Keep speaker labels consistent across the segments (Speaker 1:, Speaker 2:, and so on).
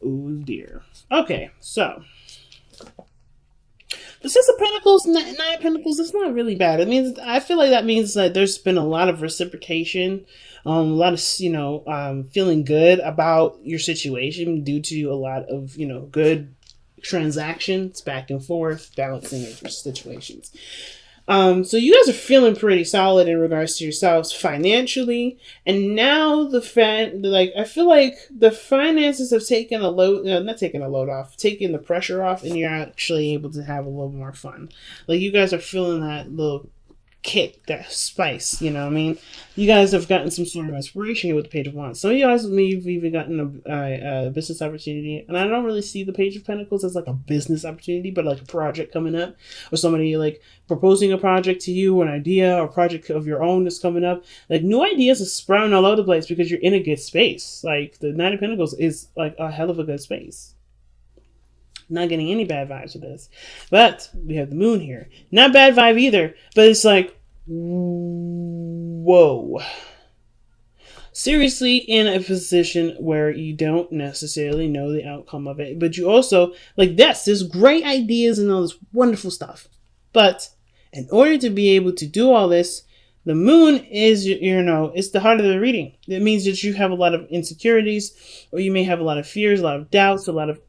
Speaker 1: Oh dear. Okay, so the Six of Pentacles, Nine of Pentacles, it's not really bad. It means, I feel like that means that there's been a lot of reciprocation, a lot of, feeling good about your situation due to a lot of, good transactions back and forth, balancing your situations. So you guys are feeling pretty solid in regards to yourselves financially, and now I feel like the finances have taken a load, not taking a load off, taking the pressure off, and you're actually able to have a little more fun. Like you guys are feeling that little kick, that spice, you know what I mean? You guys have gotten some sort of inspiration here with the Page of Wands. Some of you guys may have even gotten a business opportunity, and I don't really see the Page of Pentacles as like a business opportunity, but like a project coming up, or somebody like proposing a project to you, or an idea or project of your own that's coming up. Like new ideas are sprouting all over the place because you're in a good space. Like the Nine of Pentacles is like a hell of a good space. Not getting any bad vibes with this. But we have the moon here. Not bad vibe either, but it's like, whoa. Seriously in a position where you don't necessarily know the outcome of it. But you also, like this, there's great ideas and all this wonderful stuff. But in order to be able to do all this, the moon is, it's the heart of the reading. It means that you have a lot of insecurities, or you may have a lot of fears, a lot of doubts, a lot of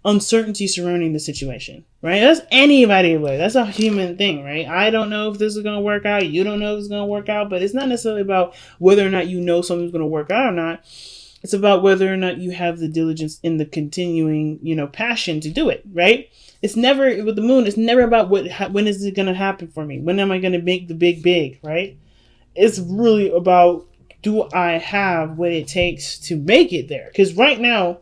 Speaker 1: uncertainty surrounding the situation, right? That's anybody would. That's a human thing, right? I don't know if this is going to work out. You don't know if it's going to work out, but it's not necessarily about whether or not you know something's going to work out or not. It's about whether or not you have the diligence in the continuing, passion to do it, right? It's never, with the moon, it's never about when is it going to happen for me? When am I going to make the big, right? It's really about, do I have what it takes to make it there? Because right now,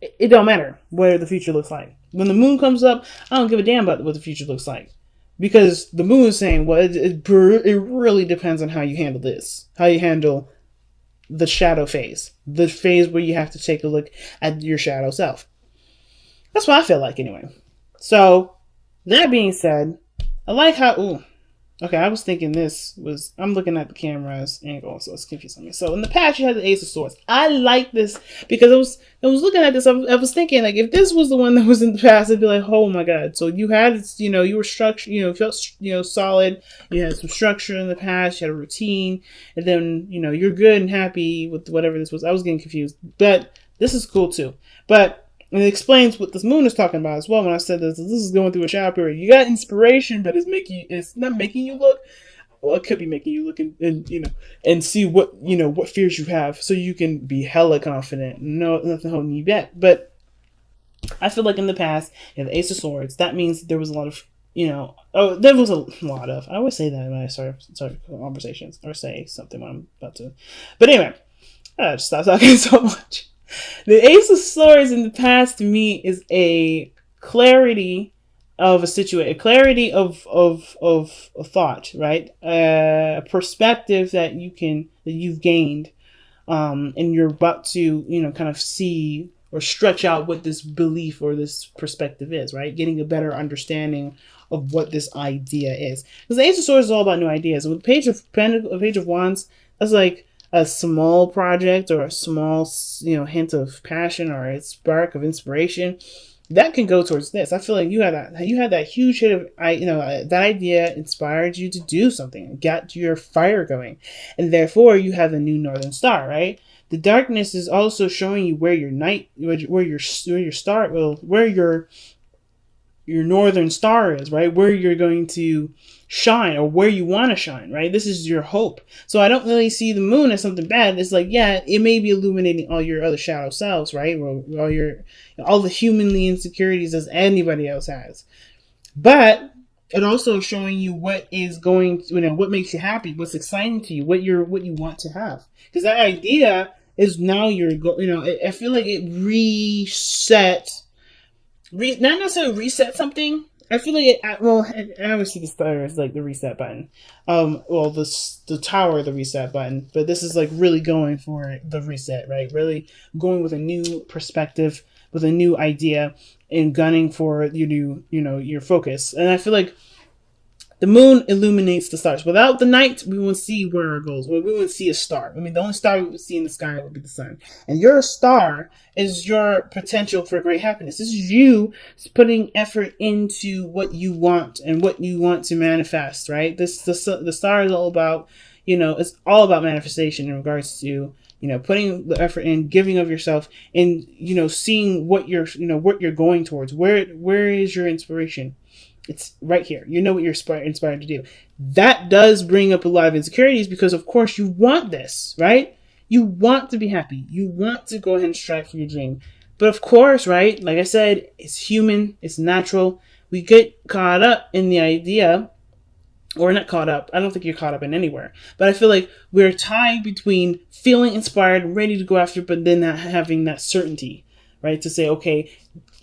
Speaker 1: it don't matter what the future looks like. When the moon comes up, I don't give a damn about what the future looks like. Because the moon is saying, well, it really depends on how you handle this. How you handle the shadow phase. The phase where you have to take a look at your shadow self. That's what I feel like anyway. So, that being said, I like how... Ooh. Okay, I was thinking I'm looking at the camera's angle, so it's confusing me. So in the past, you had the Ace of Swords. I like this because I was looking at this. I was thinking, like, if this was the one that was in the past, I'd be like, oh my god. So you had, you were structured, felt, solid. You had some structure in the past. You had a routine, and then, you're good and happy with whatever this was. I was getting confused, but this is cool too. But and it explains what this moon is talking about as well. When I said this is going through a shadow period. You got inspiration, but it's not making you look. Well, it could be making you look and see what, what fears you have, so you can be hella confident. No, nothing holding you back. But I feel like in the past, the Ace of Swords, that means there was a lot of, there was a lot of. I always say that when I start conversations or say something when I'm about to. But anyway, I just stop talking so much. The Ace of Swords in the past to me is a clarity of a situation, a clarity of a thought, right? A perspective that you've gained, and you're about to, kind of see or stretch out what this belief or this perspective is, right? Getting a better understanding of what this idea is. Because the Ace of Swords is all about new ideas. And with a Page of Wands, that's like a small project or a small, hint of passion or a spark of inspiration that can go towards this. I feel like you had that huge hit of, that idea inspired you to do something, got your fire going, and therefore you have a new northern star, right? The darkness is also showing you where your northern star is, right? Where you're going to shine, or where you want to shine, right? This is your hope. So I don't really see the moon as something bad. It's like, yeah, it may be illuminating all your other shadow selves, right? All the humanly insecurities as anybody else has. But it also showing you what is going, what makes you happy, what's exciting to you, what you want to have. Because that idea is now I feel like it not necessarily reset something. I feel like I always see the star as like the reset button. The tower, the reset button. But this is like really going for the reset, right? Really going with a new perspective, with a new idea, and gunning for your focus. And I feel like The moon illuminates the stars. Without the night, we won't see where it goes. Or we won't see a star. I mean, the only star we would see in the sky would be the sun. And your star is your potential for great happiness. This is you putting effort into what you want and what you want to manifest, right? The star is all about, it's all about manifestation in regards to, putting the effort in, giving of yourself, and, seeing what you're going towards. Where is your inspiration? It's right here. You know what you're inspired to do. That does bring up a lot of insecurities because, of course, you want this, right? You want to be happy. You want to go ahead and strive for your dream. But, of course, right, like I said, it's human. It's natural. We get caught up in the idea, or not caught up. I don't think you're caught up in anywhere. But I feel like we're tied between feeling inspired and ready to go after, but then not having that certainty, right? To say, okay,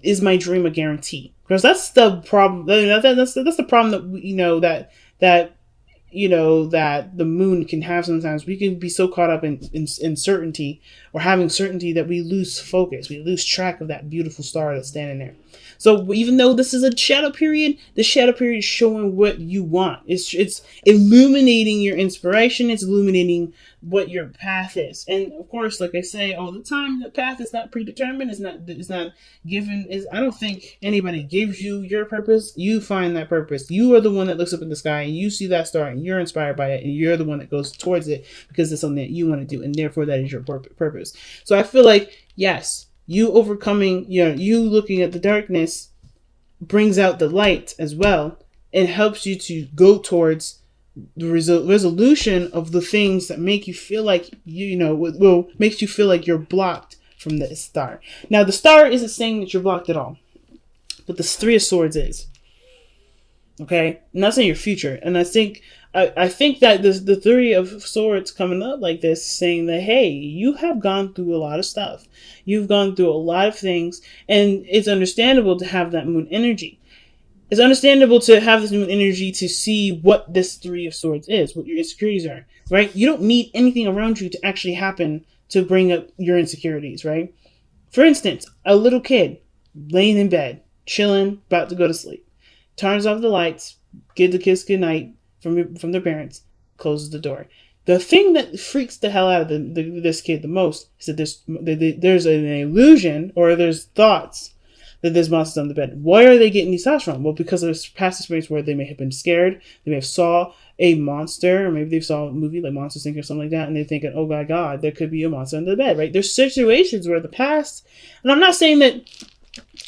Speaker 1: is my dream a guarantee? Because that's the problem. That's the problem that that the moon can have sometimes. We can be so caught up in certainty or having certainty that we lose focus. We lose track of that beautiful star that's standing there. So even though this is a shadow period, the shadow period is showing what you want. It's illuminating your inspiration. It's illuminating what your path is. And of course, like I say all the time, the path is not predetermined. It's not given. I don't think anybody gives you your purpose. You find that purpose. You are the one that looks up in the sky and you see that star and you're inspired by it and you're the one that goes towards it because it's something that you want to do and therefore that is your purpose. So I feel like, yes, you overcoming, you looking at the darkness brings out the light as well and helps you to go towards the resolution of the things that make you feel like, makes you feel like you're blocked from the star. Now, the star isn't saying that you're blocked at all, but the Three of Swords is. Okay? And that's in your future. And I think that the Three of Swords coming up like this, saying that, hey, you have gone through a lot of stuff. You've gone through a lot of things, and it's understandable to have that moon energy. It's understandable to have this moon energy to see what this Three of Swords is, what your insecurities are, right? You don't need anything around you to actually happen to bring up your insecurities, right? For instance, a little kid laying in bed, chilling, about to go to sleep, turns off the lights, gives the kiss goodnight from their parents, closes the door. The thing that freaks the hell out of this kid the most is that there's an illusion or there's thoughts that there's monsters on the bed. Where are they getting these thoughts from? Well, because of past experience where they may have been scared, they may have saw a monster, or maybe they saw a movie like Monsters Inc. or something like that, and they're thinking, oh my God, there could be a monster under the bed, right? There's situations where the past, and I'm not saying that,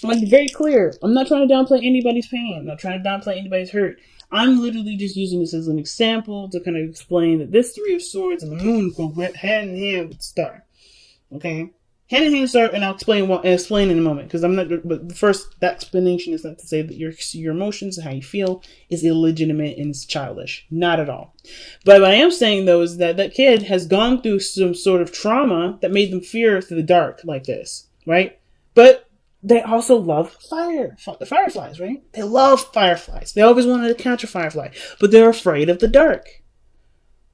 Speaker 1: I'm be very clear, I'm not trying to downplay anybody's pain, I'm not trying to downplay anybody's hurt. I'm literally just using this as an example to kind of explain that this Three of Swords and the moon go hand in hand with the star. Okay? Hand in hand star, and I'll explain in a moment, because I'm not, but first, that explanation is not to say that your emotions and how you feel is illegitimate and it's childish. Not at all. But what I am saying, though, is that kid has gone through some sort of trauma that made them fear the dark like this, right? But they also love fireflies, right? They love fireflies. They always wanted to catch a firefly, but they're afraid of the dark,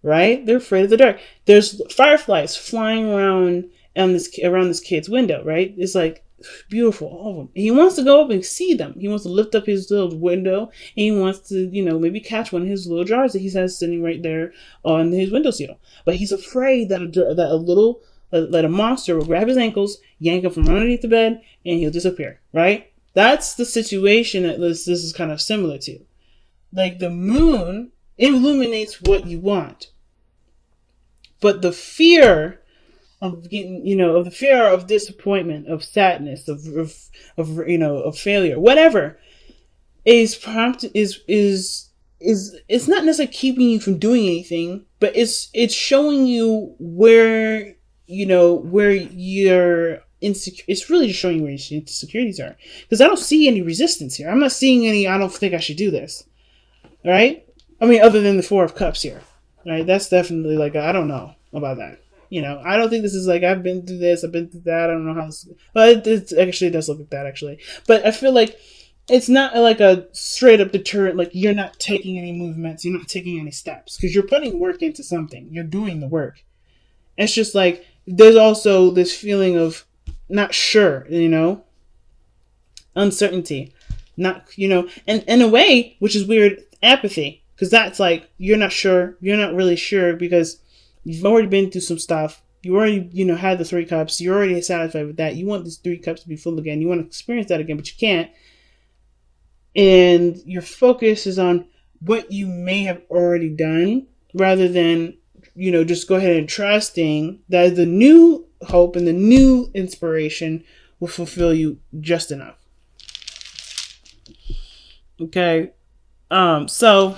Speaker 1: right? They're afraid of the dark. There's fireflies flying around this kid's window, right? It's like beautiful, all of them. And he wants to go up and see them. He wants to lift up his little window and he wants to, maybe catch one of his little jars that he has sitting right there on his windowsill. But he's afraid that a monster will grab his ankles, yank him from underneath the bed, and he'll disappear, right? That's the situation that this is kind of similar to. Like the moon illuminates what you want. But the fear of getting, of the fear of disappointment, of sadness, of failure, whatever, is it's not necessarily keeping you from doing anything, but it's showing you where you're insecure. It's really just showing you where your insecurities are. Because I don't see any resistance here. I'm not seeing any, I don't think I should do this. All right? I mean, other than the Four of Cups here. All right? That's definitely like, I don't know about that. I don't think this is like, I've been through this, I've been through that, I don't know how this, but it actually does look like that, actually. But I feel like it's not like a straight up deterrent, like you're not taking any movements, you're not taking any steps. Because you're putting work into something. You're doing the work. It's just like, there's also this feeling of not sure, uncertainty, not, and in a way, which is weird, apathy. Because that's like, you're not sure. You're not really sure because you've already been through some stuff. You already, had the 3 cups. You're already satisfied with that. You want these 3 cups to be full again. You want to experience that again, but you can't. And your focus is on what you may have already done rather than, just go ahead and trusting that the new hope and the new inspiration will fulfill you just enough. Okay. So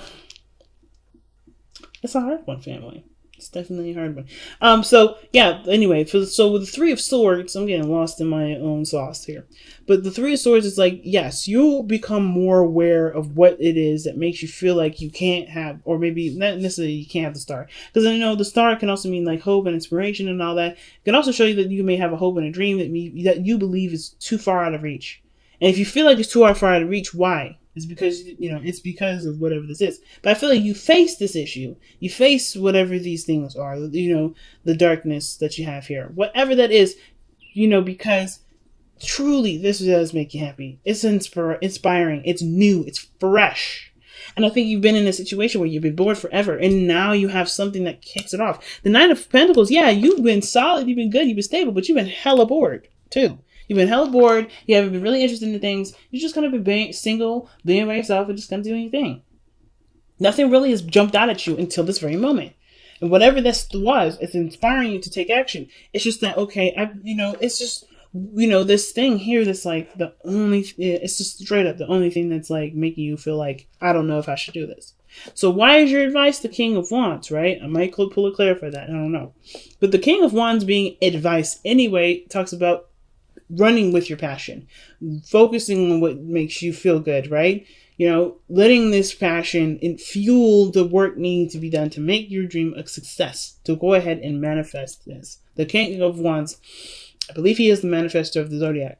Speaker 1: it's a hard one, family. It's definitely a hard one. So yeah, anyway, so with the 3 of Swords, I'm getting lost in my own sauce here. But the 3 of Swords is like, yes, you'll become more aware of what it is that makes you feel like you can't have, or maybe not necessarily you can't have the star. Because I know the star can also mean like hope and inspiration and all that. It can also show you that you may have a hope and a dream that you believe is too far out of reach. And if you feel like it's too far out of reach, why? It's because, it's because of whatever this is. But I feel like you face this issue. You face whatever these things are, the darkness that you have here. Whatever that is, because truly this does make you happy. It's inspiring. It's new. It's fresh. And I think you've been in a situation where you've been bored forever. And now you have something that kicks it off. The Nine of Pentacles, yeah, you've been solid. You've been good. You've been stable. But you've been hella bored, too. You've been hella bored. You haven't been really interested in the things. You've just kind of been single, being by yourself, and just kind of doing your thing. Nothing really has jumped out at you until this very moment. And whatever this was, it's inspiring you to take action. It's just that, okay, it's just, this thing here that's like it's just straight up the only thing that's like making you feel like, I don't know if I should do this. So why is your advice the King of Wands, right? I might pull a clarify that. I don't know. But the King of Wands being advice anyway talks about running with your passion, focusing on what makes you feel good, right? Letting this passion fuel the work needing to be done to make your dream a success, to go ahead and manifest this. The King of Wands, I believe he is the manifestor of the Zodiac.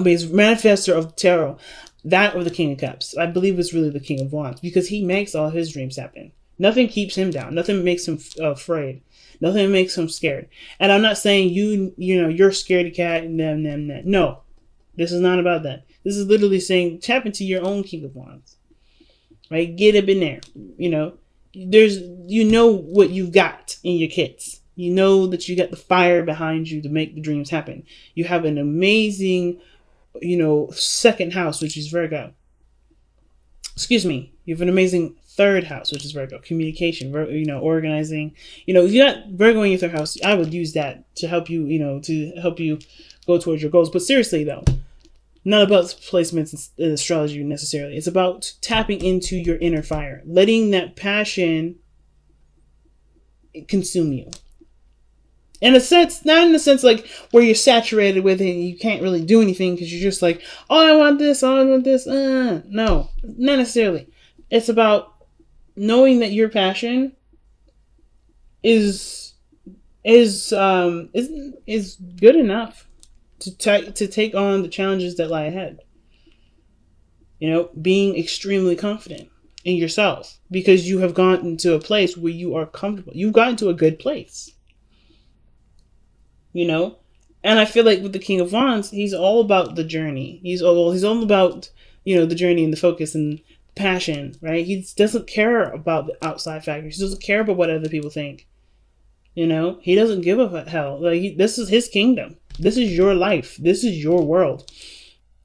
Speaker 1: He's manifestor of tarot, that or the King of Cups. I believe it's really the King of Wands because he makes all his dreams happen. Nothing keeps him down. Nothing makes him afraid. Nothing makes him scared. And I'm not saying you're scaredy cat and them. No, this is not about that. This is literally saying tap into your own King of Wands, right? Get up in there. There's what you've got in your kits. You know that you got the fire behind you to make the dreams happen. You have an amazing, second house, which is Virgo. Excuse me. You have an amazing third house, which is Virgo. Communication, organizing. You got Virgo in your third house. I would use that to help you, to help you go towards your goals. But seriously, though, not about placements in astrology necessarily. It's about tapping into your inner fire, letting that passion consume you. In a sense, not in a sense like where you're saturated with it and you can't really do anything because you're just like, oh, I want this, oh, I want this. No, not necessarily. It's about knowing that your passion is good enough to take on the challenges that lie ahead. Being extremely confident in yourself because you have gone into a place where you are comfortable. You've gotten to a good place. And I feel like with the King of Wands, he's all about the journey. He's all about, the journey and the focus and passion, right? He doesn't care about the outside factors. He doesn't care about what other people think. He doesn't give a hell. Like this is his kingdom. This is your life. This is your world.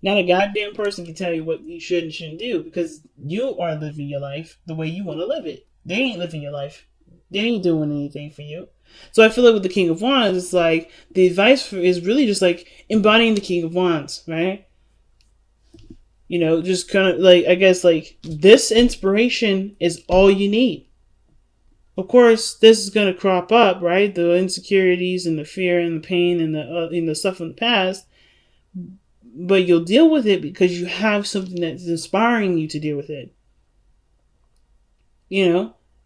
Speaker 1: Not a goddamn person can tell you what you should and shouldn't do because you are living your life the way you want to live it. They ain't living your life. They ain't doing anything for you. So I feel like with the King of Wands, it's like the advice is really just like embodying the King of Wands, right? Just kind of like, I guess like this inspiration is all you need. Of course, this is going to crop up, right? The insecurities and the fear and the pain and the stuff from the past. But you'll deal with it because you have something that's inspiring you to deal with it.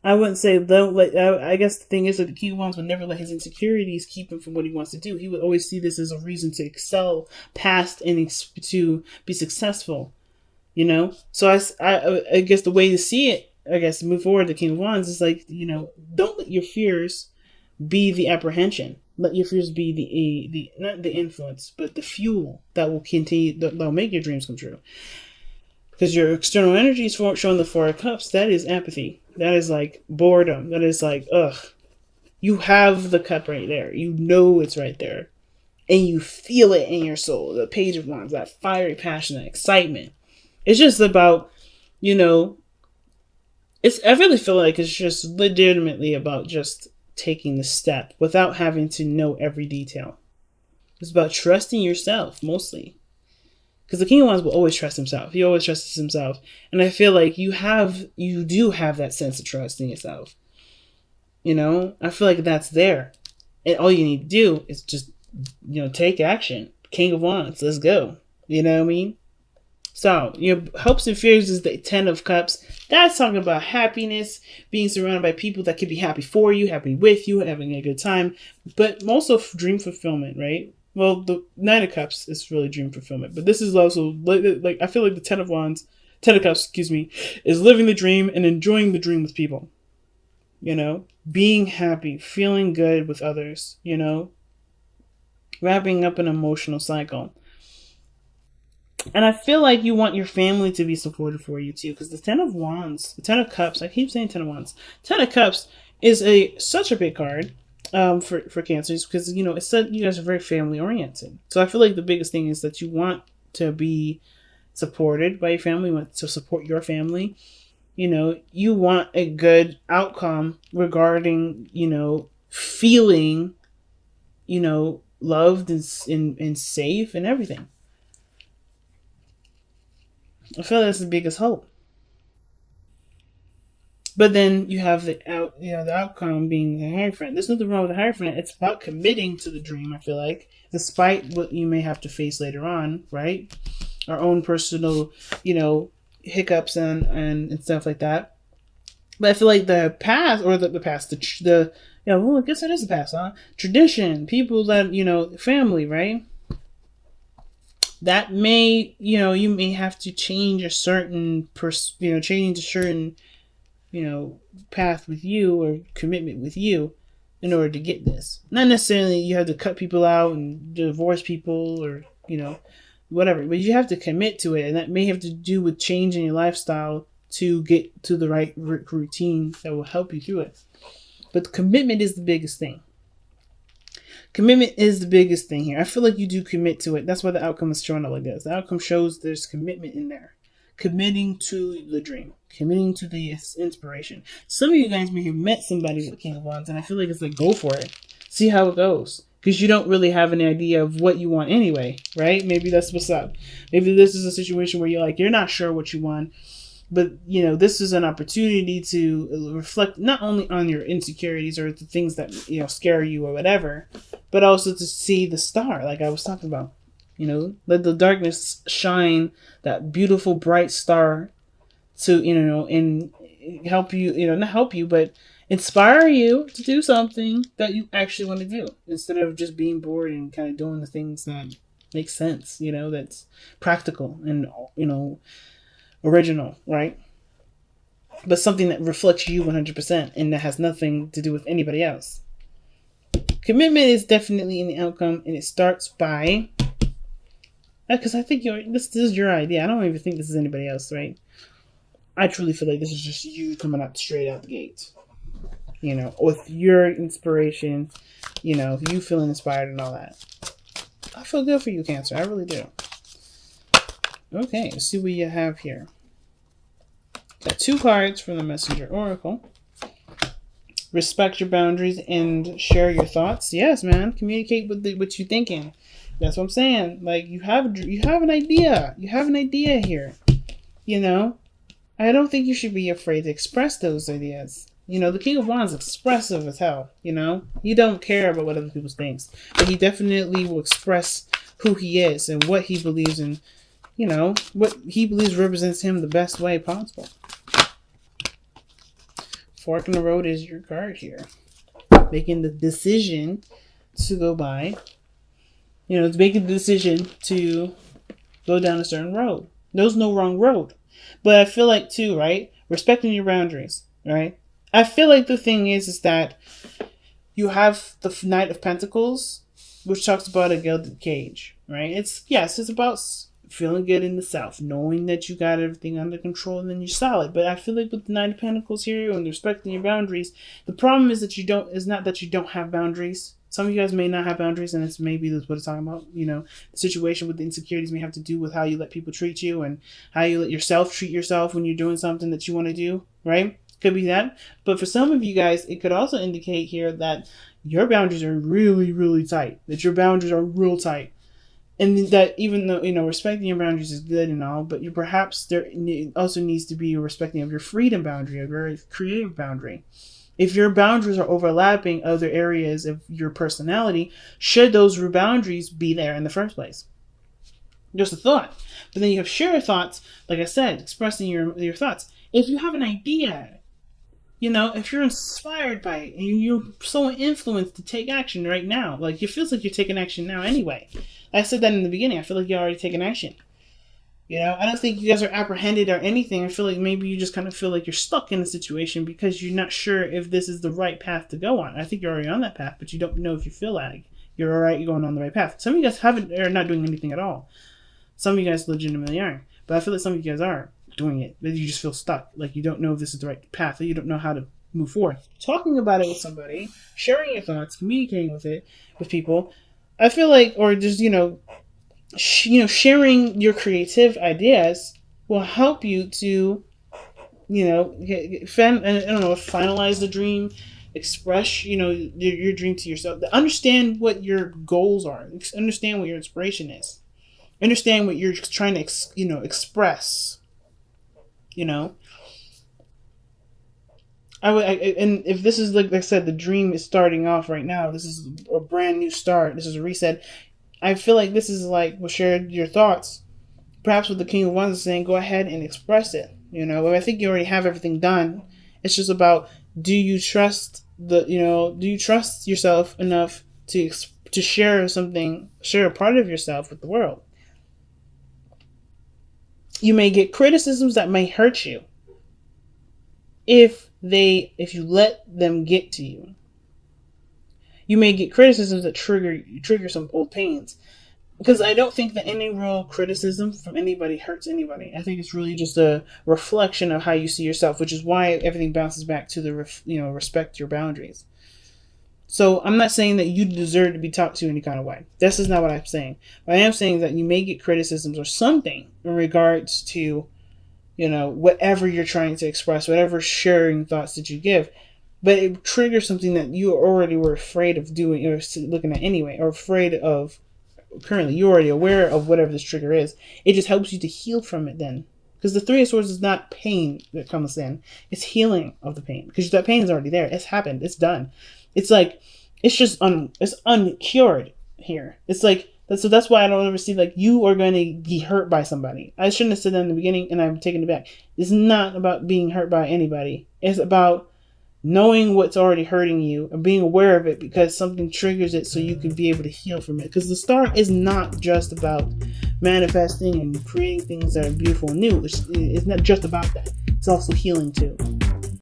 Speaker 1: I wouldn't say don't let. I guess the thing is that the King of Wands would never let his insecurities keep him from what he wants to do. He would always see this as a reason to excel past and to be successful. So I guess the way to see it, I guess to move forward, the King of Wands is like don't let your fears be the apprehension. Let your fears be the not the influence, but the fuel that will continue. That'll make your dreams come true. Because your external energy is showing the Four of Cups. That is apathy. That is like boredom. That is like, ugh. You have the cup right there. You know it's right there. And you feel it in your soul. The Page of Wands, that fiery passion, that excitement. It's just about, you know, I really feel like it's just legitimately about just taking the step without having to know every detail. It's about trusting yourself, mostly. Because the King of Wands will always trust himself. He always trusts himself. And I feel like you do have that sense of trust in yourself. You know, I feel like that's there. And all you need to do is just, take action. King of Wands, let's go. You know what I mean? So, your hopes and fears is the 10 of Cups. That's talking about happiness, being surrounded by people that could be happy for you, happy with you, having a good time, but also dream fulfillment, right? Well, the 9 of Cups is really dream fulfillment, but this is also, like I feel like the 10 of Cups, is living the dream and enjoying the dream with people. Being happy, feeling good with others, wrapping up an emotional cycle. And I feel like you want your family to be supportive for you too, because the 10 of Wands, the 10 of Cups, I keep saying 10 of Wands. 10 of Cups is such a big card for Cancers, because, it said you guys are very family oriented. So I feel like the biggest thing is that you want to be supported by your family, you want to support your family. You want a good outcome regarding, feeling, loved and safe and everything. I feel like that's the biggest hope. But then you have the outcome being the Hierophant. There's nothing wrong with the Hierophant. It's about committing to the dream, I feel like, despite what you may have to face later on, right? Our own personal, hiccups and stuff like that. But I feel like the past, or the past, I guess it is the past, huh? Tradition, people that, family, right? That may, you may have to change a certain, path with you or commitment with you in order to get this. Not necessarily you have to cut people out and divorce people or, whatever, but you have to commit to it. And that may have to do with changing your lifestyle to get to the right routine that will help you through it. But commitment is the biggest thing. Commitment is the biggest thing here. I feel like you do commit to it. That's why the outcome is showing up like this. The outcome shows there's commitment in there. Committing to the dream. Committing to the inspiration. Some of you guys may have met somebody with King of Wands, and I feel like it's like, go for it. See how it goes. Because you don't really have any idea of what you want anyway, right? Maybe that's what's up. Maybe this is a situation where you're not sure what you want. But, this is an opportunity to reflect not only on your insecurities or the things that, scare you or whatever, but also to see the star, like I was talking about. Let the darkness shine that beautiful, bright star to, and help you, not help you, but inspire you to do something that you actually want to do instead of just being bored and kind of doing the things that make sense, that's practical and, original, right? But something that reflects you 100% and that has nothing to do with anybody else. Commitment is definitely in the outcome, and it starts by, because I think this is your idea. I don't even think this is anybody else, right? I truly feel like this is just you coming out straight out the gate, with your inspiration, you feeling inspired and all that. I feel good for you, Cancer. I really do. Okay, let's see what you have here. Got 2 cards from the Messenger Oracle. Respect your boundaries and share your thoughts. Yes, man. Communicate with what you're thinking. That's what I'm saying. Like, you have an idea. You have an idea here. I don't think you should be afraid to express those ideas. The King of Wands is expressive as hell. He don't care about what other people think, but he definitely will express who he is and what he believes in. What he believes represents him the best way possible. Fork in the road is your card here. Making the decision to go by. It's making the decision to go down a certain road. There's no wrong road. But I feel like, too, right? Respecting your boundaries, right? I feel like the thing is that you have the Knight of Pentacles, which talks about a gilded cage, right? It's about feeling good in the self, knowing that you got everything under control, and then you're solid. But I feel like with the Nine of Pentacles here and respecting your boundaries, the problem is that is not that you don't have boundaries. Some of you guys may not have boundaries, and it's maybe that's what it's talking about. You know, the situation with the insecurities may have to do with how you let people treat you and how you let yourself treat yourself when you're doing something that you want to do, right? Could be that. But for some of you guys, it could also indicate here that your boundaries are really, really tight, that your boundaries are real tight. And that even though, you know, respecting your boundaries is good and all, but perhaps there also needs to be a respecting of your freedom boundary, of your creative boundary. If your boundaries are overlapping other areas of your personality, should those boundaries be there in the first place? Just a thought. But then you have share thoughts, like I said, expressing your thoughts. If you have an idea, you know, if you're inspired by it and you're so influenced to take action right now, like it feels like you're taking action now anyway. I said that in the beginning. I feel like you're already taking action. You know, I don't think you guys are apprehended or anything. I feel like maybe you just kind of feel like you're stuck in a situation because you're not sure if this is the right path to go on. I think you're already on that path, but you don't know if you feel like you're all right, you're going on the right path. Some of you guys are not doing anything at all. Some of you guys legitimately aren't. But I feel like some of you guys are doing it, but you just feel stuck. Like you don't know if this is the right path, or you don't know how to move forward. Talking about it with somebody, sharing your thoughts, communicating with people, I feel like, or just, sharing your creative ideas will help you to, finalize the dream, express, your dream to yourself. Understand what your goals are. Understand what your inspiration is. Understand what you're trying to, express. And if this is, like I said, the dream is starting off right now. This is a brand new start. This is a reset. I feel like this is like, share your thoughts. Perhaps what the King of Wands is saying, go ahead and express it. I think you already have everything done. It's just about, do you trust yourself enough to share a part of yourself with the world? You may get criticisms that may hurt you if you let them get to you. You may get criticisms that trigger some old pains. Because I don't think that any real criticism from anybody hurts anybody. I think it's really just a reflection of how you see yourself, which is why everything bounces back to the respect your boundaries. So I'm not saying that you deserve to be talked to any kind of way. This is not what I'm saying. But I am saying that you may get criticisms or something in regards to, whatever you're trying to express, whatever sharing thoughts that you give. But it triggers something that you already were afraid of doing or looking at anyway, or afraid of currently. You're already aware of whatever this trigger is. It just helps you to heal from it then. Because the Three of Swords is not pain that comes in. It's healing of the pain. Because that pain is already there. It's happened. It's done. It's like, it's just it's uncured here. It's like, so that's why I don't ever see like you are going to be hurt by somebody. I shouldn't have said that in the beginning, and I'm taking it back. It's not about being hurt by anybody. It's about knowing what's already hurting you and being aware of it because something triggers it so you can be able to heal from it. Because the star is not just about manifesting and creating things that are beautiful and new. It's not just about that. It's also healing too.